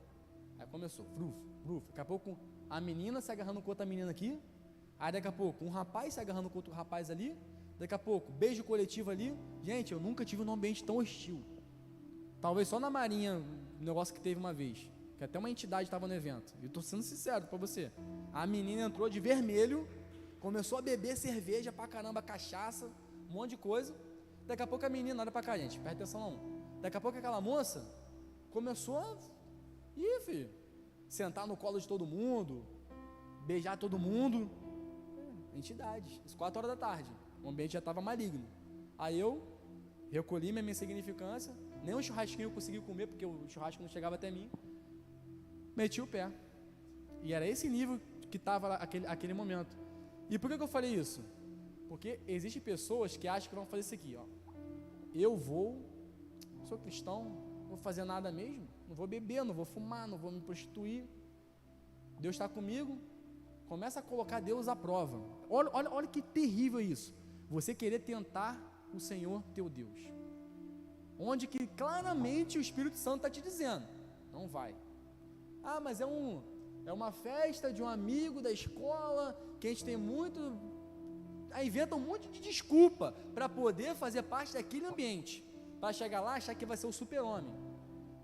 Aí começou, daqui a pouco a menina se agarrando com outra menina aqui, aí daqui a pouco um rapaz se agarrando com outro rapaz ali, daqui a pouco beijo coletivo ali. Gente, eu nunca tive um ambiente tão hostil, talvez só na Marinha, um negócio que teve uma vez, que até uma entidade estava no evento, e estou sendo sincero para você, a menina entrou de vermelho, começou a beber cerveja pra caramba, cachaça, um monte de coisa. Daqui a pouco a menina, olha pra cá, gente, presta atenção não, daqui a pouco aquela moça começou a filho, sentar no colo de todo mundo, beijar todo mundo, entidades, às 4 horas da tarde, o ambiente já estava maligno. Aí eu recolhi minha insignificância, nem um churrasquinho eu consegui comer, porque o churrasco não chegava até mim, meti o pé, e era esse nível que estava aquele momento. E por que eu falei isso? Porque existem pessoas que acham que vão fazer isso aqui, ó, sou cristão, não vou fazer nada mesmo, não vou beber, não vou fumar, não vou me prostituir, Deus está comigo. Começa a colocar Deus à prova. Olha que terrível isso, você querer tentar o Senhor teu Deus, onde que claramente o Espírito Santo está te dizendo, não vai. Mas é uma festa de um amigo da escola, que a gente tem muito, aí inventa um monte de desculpa para poder fazer parte daquele ambiente, para chegar lá e achar que vai ser o super-homem.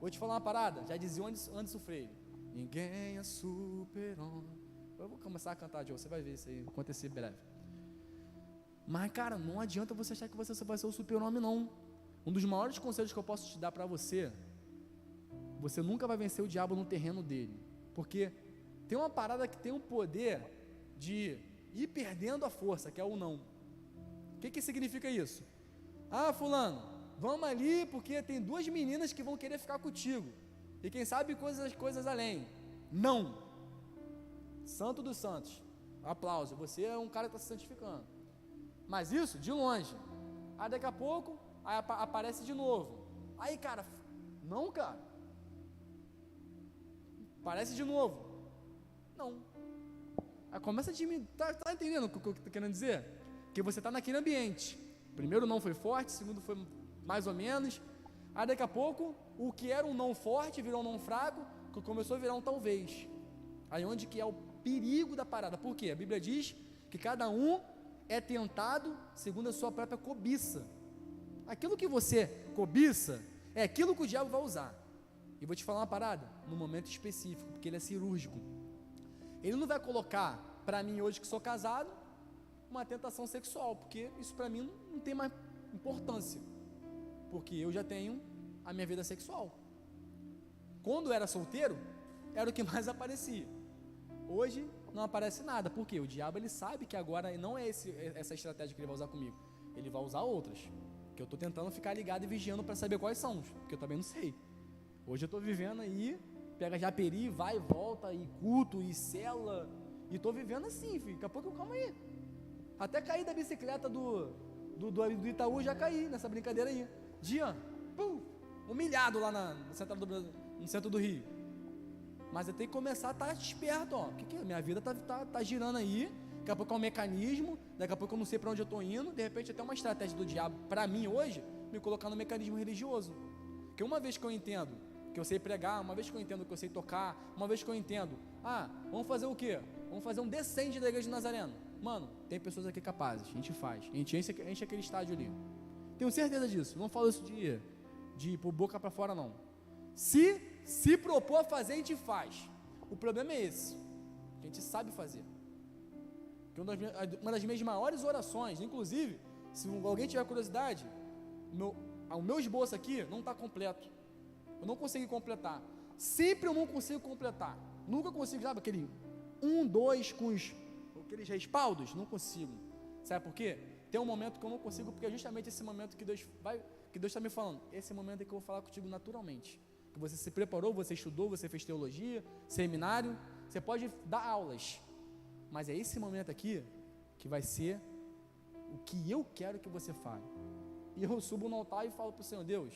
Vou te falar uma parada, já dizia Anderson Freire, ninguém é super-homem. Eu vou começar a cantar, Joe, você vai ver isso aí acontecer breve. Mas cara, não adianta você achar que você vai ser o super-homem não. Um dos maiores conselhos que eu posso te dar para você, você nunca vai vencer o diabo no terreno dele, porque tem uma parada que tem o poder de ir perdendo a força, que é o não. O que significa isso? Fulano, vamos ali porque tem 2 meninas que vão querer ficar contigo, e quem sabe coisas além. Não. Santo dos santos, aplauso, você é um cara que está se santificando, mas isso de longe. Aí daqui a pouco aparece de novo, aí cara, não cara, aparece de novo, não. Aí começa a diminuir, tá entendendo o que eu estou querendo dizer? Que você está naquele ambiente, primeiro não foi forte, segundo foi mais ou menos, aí daqui a pouco o que era um não forte virou um não fraco, que começou a virar um talvez. Aí onde que é o perigo da parada? Por quê? A Bíblia diz que cada um é tentado segundo a sua própria cobiça. Aquilo que você cobiça é aquilo que o diabo vai usar. E vou te falar uma parada, no momento específico, porque ele é cirúrgico. Ele não vai colocar para mim hoje que sou casado uma tentação sexual, porque isso para mim não tem mais importância, porque eu já tenho a minha vida sexual. Quando eu era solteiro, era o que mais aparecia. Hoje não aparece nada. Por quê? O diabo, ele sabe que agora não é essa estratégia que ele vai usar comigo. Ele vai usar outras, que eu estou tentando ficar ligado e vigiando para saber quais são, porque eu também não sei. Hoje eu estou vivendo aí, pega Japeri, vai e volta, e culto, e cela, e estou vivendo assim, filho. Daqui a pouco, calma aí. Até caí da bicicleta do Itaú, já caí nessa brincadeira aí. Dia, humilhado lá no centro do Rio. Mas eu tenho que começar a estar esperto, ó. O que é? Minha vida tá girando aí. Daqui a pouco é um mecanismo. Daqui a pouco eu não sei para onde eu estou indo. De repente até uma estratégia do diabo para mim hoje, me colocar no mecanismo religioso. Porque uma vez que eu entendo que eu sei pregar, uma vez que eu entendo que eu sei tocar, uma vez que eu entendo, vamos fazer o quê? Vamos fazer um descende da igreja de Nazareno. Mano, tem pessoas aqui capazes, a gente faz. A gente enche aquele estádio ali. Tenho certeza disso. Não falo isso de ir por boca para fora, não. Se propor a fazer, a gente faz. O problema é esse, a gente sabe fazer. Que uma das minhas maiores orações, inclusive, se alguém tiver curiosidade, o meu esboço aqui não está completo. Eu não consegui completar. Sempre eu não consigo completar. Nunca consigo, sabe, aquele 1, 2 com aqueles respaldos, não consigo. Sabe por quê? Tem um momento que eu não consigo, porque é justamente esse momento que Deus está me falando. Esse momento é que eu vou falar contigo naturalmente. Que você se preparou, você estudou, você fez teologia, seminário, você pode dar aulas, mas é esse momento aqui que vai ser o que eu quero que você fale. E eu subo no altar e falo para o Senhor: Deus,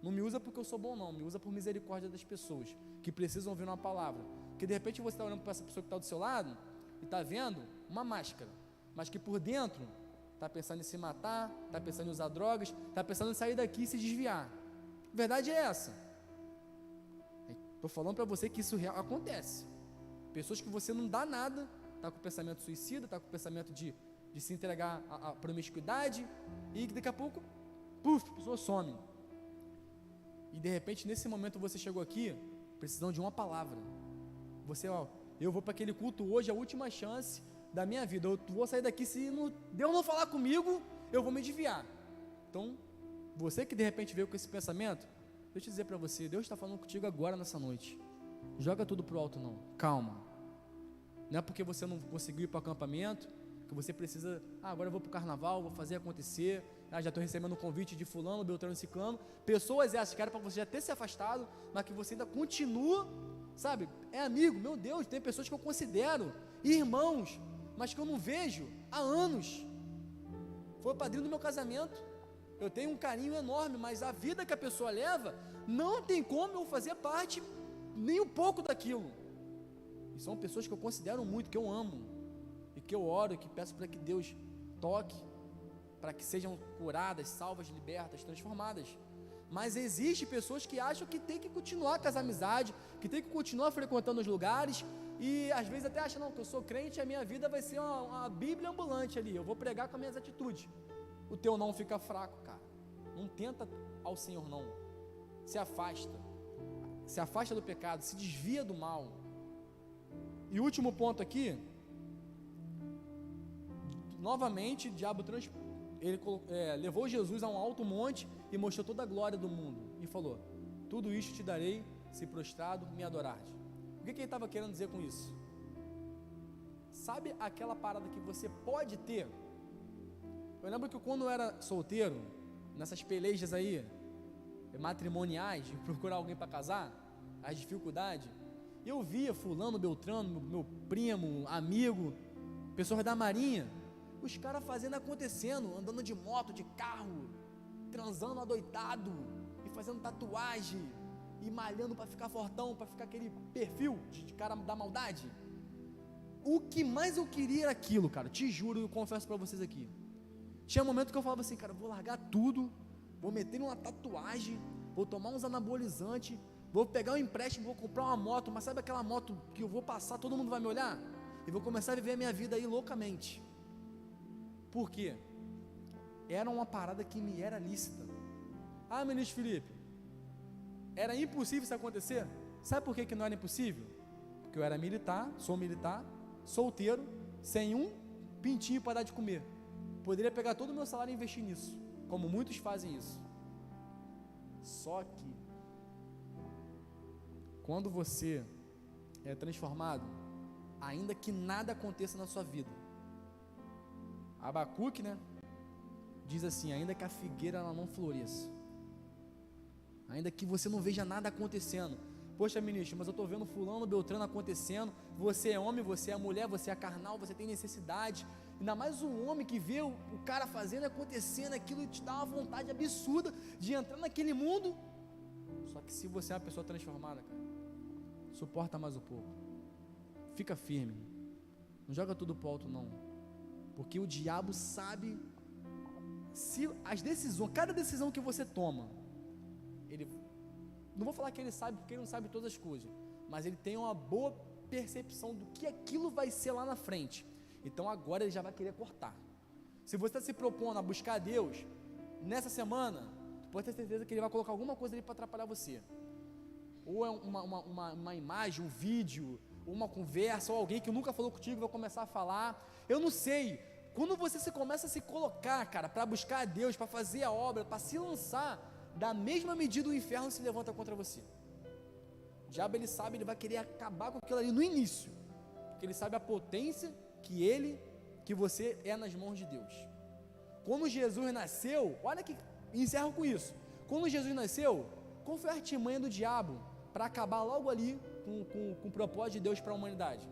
não me usa porque eu sou bom não, me usa por misericórdia das pessoas que precisam ouvir uma palavra. Que de repente você está olhando para essa pessoa que está do seu lado e está vendo uma máscara, mas que por dentro está pensando em se matar, está pensando em usar drogas, está pensando em sair daqui e se desviar. A verdade é essa. Estou falando para você que isso acontece. Pessoas que você não dá nada, está com pensamento suicida, está com pensamento de se entregar à promiscuidade, e daqui a pouco, a pessoa some. E de repente, nesse momento, você chegou aqui, precisando de uma palavra. Você, eu vou para aquele culto hoje, a última chance da minha vida. Eu vou sair daqui, se Deus não falar comigo, eu vou me desviar. Então, você que de repente veio com esse pensamento, deixa eu dizer para você, Deus está falando contigo agora nessa noite. Joga tudo pro alto não, calma. Não é porque você não conseguiu ir para o acampamento, que você precisa, agora eu vou para o carnaval, vou fazer acontecer, já estou recebendo um convite de fulano, beltrano, ciclano. Pessoas essas que era para você já ter se afastado, mas que você ainda continua, sabe, é amigo, meu Deus, tem pessoas que eu considero irmãos, mas que eu não vejo há anos. Foi o padrinho do meu casamento. Eu tenho um carinho enorme, mas a vida que a pessoa leva, não tem como eu fazer parte nem um pouco daquilo. E são pessoas que eu considero muito, que eu amo, e que eu oro, e que peço para que Deus toque, para que sejam curadas, salvas, libertas, transformadas. Mas existe pessoas que acham que tem que continuar com as amizades, que tem que continuar frequentando os lugares, e às vezes até acham, não, que eu sou crente, a minha vida vai ser uma Bíblia ambulante ali, eu vou pregar com as minhas atitudes. O teu não fica fraco, cara. Não tenta ao Senhor não. Se afasta do pecado, se desvia do mal. E o último ponto aqui, novamente, o diabo levou Jesus a um alto monte e mostrou toda a glória do mundo e falou: tudo isto te darei se prostrado me adorares. O que ele estava querendo dizer com isso? Sabe aquela parada que você pode ter? Eu lembro que quando eu era solteiro, nessas pelejas aí, matrimoniais, de procurar alguém para casar, as dificuldades, eu via fulano, beltrano, meu primo, amigo, pessoas da marinha, os caras fazendo acontecendo, andando de moto, de carro, transando adoitado, e fazendo tatuagem, e malhando para ficar fortão, para ficar aquele perfil de cara da maldade. O que mais eu queria era aquilo, cara, te juro, eu confesso para vocês aqui. Tinha um momento que eu falava assim, cara, vou largar tudo, vou meter uma tatuagem, vou tomar uns anabolizantes, vou pegar um empréstimo, vou comprar uma moto, mas sabe aquela moto que eu vou passar, todo mundo vai me olhar? E vou começar a viver a minha vida aí loucamente. Por quê? Era uma parada que me era lícita. Ministro Felipe, era impossível isso acontecer? Sabe por que não era impossível? Porque eu era militar, sou militar, solteiro, sem um pintinho para dar de comer. Poderia pegar todo o meu salário e investir nisso, como muitos fazem isso. Só que quando você é transformado, ainda que nada aconteça na sua vida. Abacuque, né, diz assim: ainda que a figueira ela não floresça, ainda que você não veja nada acontecendo. Poxa, ministro, mas eu estou vendo fulano, beltrano acontecendo. Você é homem, você é mulher, você é carnal, você tem necessidade. Ainda mais um homem que vê o cara fazendo, acontecendo, aquilo te dá uma vontade absurda de entrar naquele mundo. Só que se você é uma pessoa transformada, cara, suporta mais um pouco. Fica firme. Não joga tudo pro alto, não. Porque o diabo sabe, se as decisões, cada decisão que você toma, ele, não vou falar que ele sabe, porque ele não sabe todas as coisas, mas ele tem uma boa percepção do que aquilo vai ser lá na frente. Então agora ele já vai querer cortar. Se você está se propondo a buscar a Deus, nessa semana, pode ter certeza que ele vai colocar alguma coisa ali para atrapalhar você. Ou é uma imagem, um vídeo, uma conversa, ou alguém que nunca falou contigo vai começar a falar. Eu não sei. Quando você começa a se colocar, cara, para buscar a Deus, para fazer a obra, para se lançar, da mesma medida o inferno se levanta contra você. O diabo, ele sabe, ele vai querer acabar com aquilo ali no início, porque ele sabe a potência que você é nas mãos de Deus. Quando Jesus nasceu, olha que, encerro com isso. Quando Jesus nasceu, qual foi a artimanha do diabo para acabar logo ali com o propósito de Deus para a humanidade?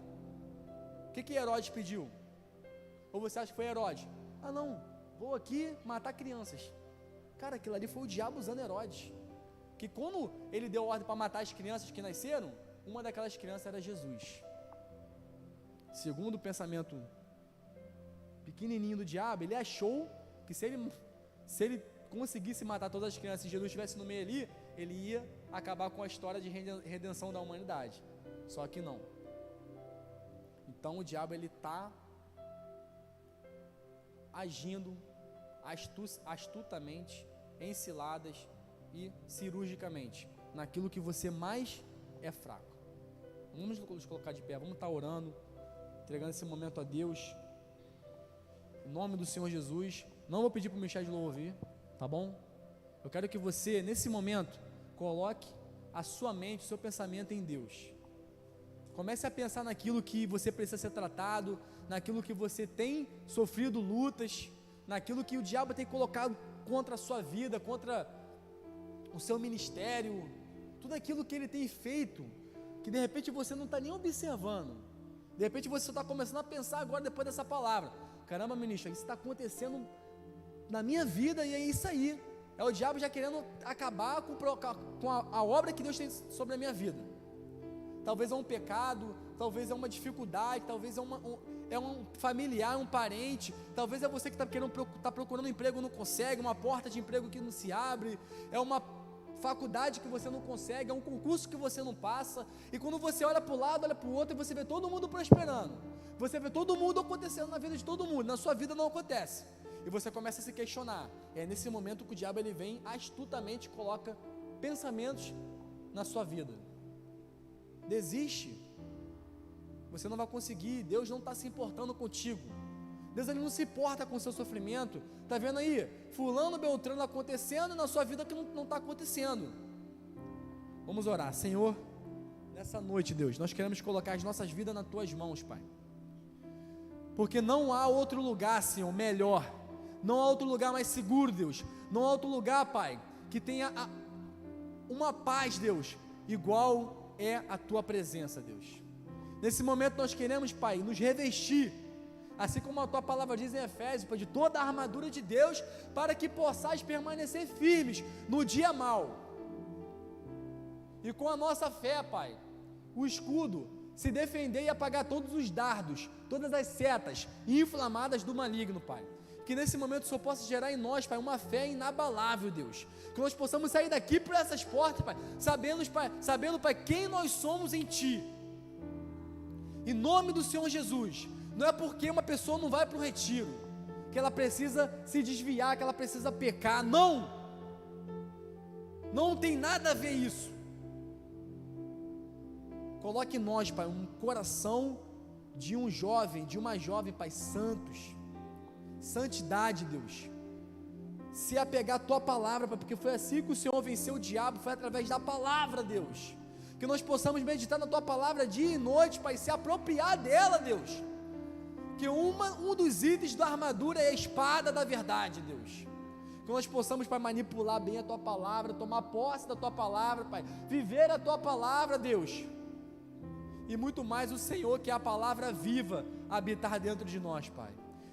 O que Herodes pediu? Ou você acha que foi Herodes? Ah não, vou aqui matar crianças. Cara, aquilo ali foi o diabo usando Herodes. Que quando ele deu ordem para matar as crianças que nasceram, uma daquelas crianças era Jesus. Segundo o pensamento pequenininho do diabo, ele achou que se ele conseguisse matar todas as crianças e Jesus estivesse no meio ali, ele ia acabar com a história de redenção da humanidade. Só que não. Então o diabo, ele está agindo astutamente, em ciladas e cirurgicamente naquilo que você mais é fraco. Vamos nos colocar de pé, vamos estar orando, entregando esse momento a Deus, em nome do Senhor Jesus. Não vou pedir para o Michel de louvor vir, tá bom? Eu quero que você, nesse momento, coloque a sua mente, o seu pensamento em Deus. Comece a pensar naquilo que você precisa ser tratado, naquilo que você tem sofrido lutas, naquilo que o diabo tem colocado contra a sua vida, contra o seu ministério, tudo aquilo que ele tem feito, que de repente você não está nem observando. De repente você está começando a pensar agora, depois dessa palavra: caramba, ministro, isso está acontecendo na minha vida, e é isso aí. É o diabo já querendo acabar com a obra que Deus tem sobre a minha vida. Talvez é um pecado, talvez é uma dificuldade, talvez é um familiar, um parente, talvez é você que está procurando um emprego e não consegue, uma porta de emprego que não se abre, é uma faculdade que você não consegue, é um concurso que você não passa, e quando você olha para o lado, olha para o outro, e você vê todo mundo prosperando, você vê todo mundo acontecendo na vida de todo mundo, na sua vida não acontece, e você começa a se questionar. É nesse momento que o diabo, ele vem astutamente, coloca pensamentos na sua vida. Desiste, você não vai conseguir, Deus não está se importando contigo, Deus, ele não se importa com o seu sofrimento. Está vendo aí, fulano, beltrano acontecendo, na sua vida que não está acontecendo. Vamos orar. Senhor, nessa noite, Deus, nós queremos colocar as nossas vidas nas tuas mãos, Pai, porque não há outro lugar, Senhor, melhor, não há outro lugar mais seguro, Deus, não há outro lugar, Pai, que tenha uma paz, Deus, igual é a tua presença, Deus. Nesse momento nós queremos, Pai, nos revestir, assim como a tua palavra diz em Efésios, Pai, de toda a armadura de Deus, para que possais permanecer firmes no dia mau. E com a nossa fé, Pai, o escudo, se defender e apagar todos os dardos, todas as setas inflamadas do maligno, Pai. Que nesse momento o Senhor possa gerar em nós, Pai, uma fé inabalável, Deus. Que nós possamos sair daqui por essas portas, Pai, sabendo, Pai, quem nós somos em Ti. Em nome do Senhor Jesus. Não é porque uma pessoa não vai para o retiro que ela precisa se desviar, que ela precisa pecar. Não tem nada a ver isso. Coloque em nós, Pai, um coração de um jovem, de uma jovem, Pai, santos, santidade, Deus, se apegar à tua palavra, Pai, porque foi assim que o Senhor venceu o diabo, foi através da palavra, Deus. que nós possamos meditar na Tua palavra dia e noite, Pai, se apropriar dela, Deus, que um dos itens da armadura é a espada da verdade, Deus, que nós possamos, Pai, manipular bem a Tua palavra, tomar posse da Tua palavra, Pai, viver a Tua palavra, Deus, e muito mais o Senhor, que é a palavra viva, habitar dentro de nós, Pai.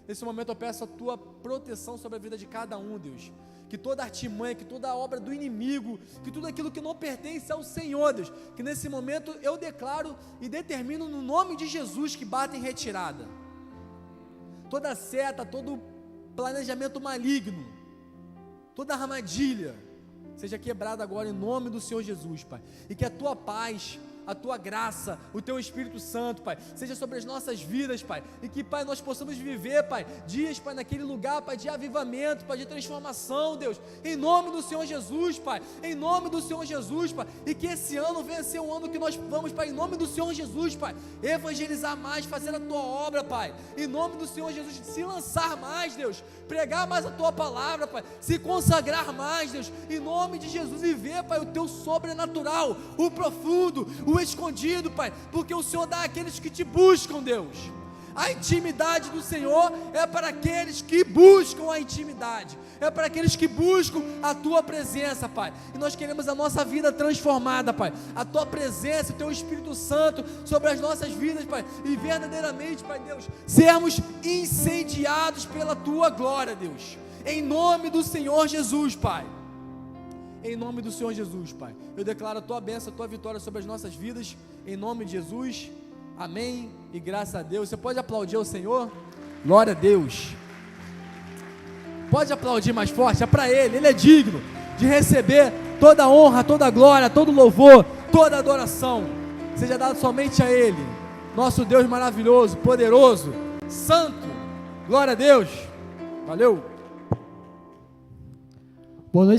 Nesse momento eu peço a Tua proteção sobre a vida de cada um, Deus, que toda artimanha, que toda obra do inimigo, que tudo aquilo que não pertence ao Senhor, Deus, que nesse momento eu declaro e determino no nome de Jesus que bata em retirada, toda seta, todo planejamento maligno, toda armadilha, seja quebrada agora em nome do Senhor Jesus, Pai, e que a Tua paz, a Tua graça, o Teu Espírito Santo, Pai, seja sobre as nossas vidas, Pai, e que, Pai, nós possamos viver, Pai, dias, Pai, naquele lugar, Pai, de avivamento, Pai, de transformação, Deus, em nome do Senhor Jesus, Pai, em nome do Senhor Jesus, Pai, e que esse ano venha ser um ano que nós vamos, Pai, em nome do Senhor Jesus, Pai, evangelizar mais, fazer a Tua obra, Pai, em nome do Senhor Jesus, se lançar mais, Deus, pregar mais a Tua palavra, Pai, se consagrar mais, Deus, em nome de Jesus, e ver, Pai, o Teu sobrenatural, o profundo, o escondido, Pai, porque o Senhor dá àqueles que te buscam, Deus. A intimidade do Senhor é para aqueles que buscam a intimidade, é para aqueles que buscam a Tua presença, Pai, e nós queremos a nossa vida transformada, Pai, a Tua presença, o Teu Espírito Santo sobre as nossas vidas, Pai, e verdadeiramente, Pai Deus, sermos incendiados pela Tua glória, Deus, em nome do Senhor Jesus, Pai. Em nome do Senhor Jesus, Pai, eu declaro a Tua bênção, a Tua vitória sobre as nossas vidas, em nome de Jesus, amém, e graças a Deus. Você pode aplaudir ao Senhor? Glória a Deus. Pode aplaudir mais forte, é para Ele é digno de receber toda a honra, toda a glória, todo o louvor, toda a adoração, seja dado somente a Ele, nosso Deus maravilhoso, poderoso, santo, glória a Deus, valeu. Boa noite.